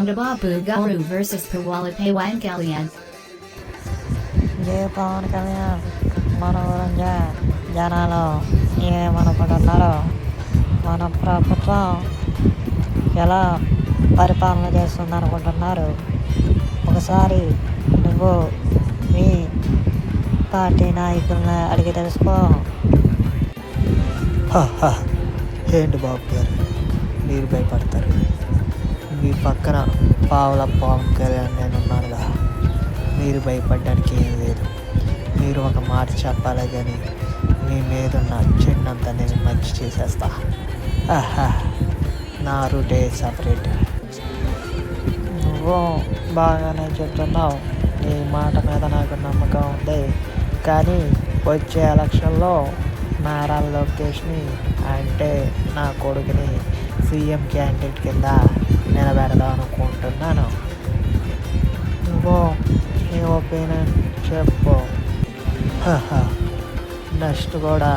Chandrababu Garu versus Pawalape Wankalyan. జై పవన్ కళ్యాణ్ మన గురించి జనాలు ఏమనుకుంటున్నారు, మన ప్రభుత్వం ఎలా పరిపాలన చేస్తుంది అనుకుంటున్నారు. ఒకసారి నువ్వు మీ పార్టీ నాయకులను అడిగి తెలుసుకో. ఏంటి బాబు గారు మీరు భయపడతారు? మీ పక్కన పావుల పవన్ కళ్యాణ్ నేను ఉన్నానుగా, మీరు భయపడడానికి ఏం లేదు. మీరు ఒక మాట చెప్పాలి కానీ మీ మీద ఉన్న చిన్నంత నేను మంచి చేసేస్తా. నా రూటే సపరేట్. నువ్వు బాగానే చెప్తున్నావు, నీ మాట మీద నాకు నమ్మకం ఉంది. కానీ వచ్చే ఎలక్షన్లో నారా లోకేష్ని అంటే నా కొడుకుని సీఎం క్యాండిడేట్ కింద నిలబెడదాం అనుకుంటున్నాను. నువ్వు నీ ఒపీనియన్ చెప్పు. నెక్స్ట్ కూడా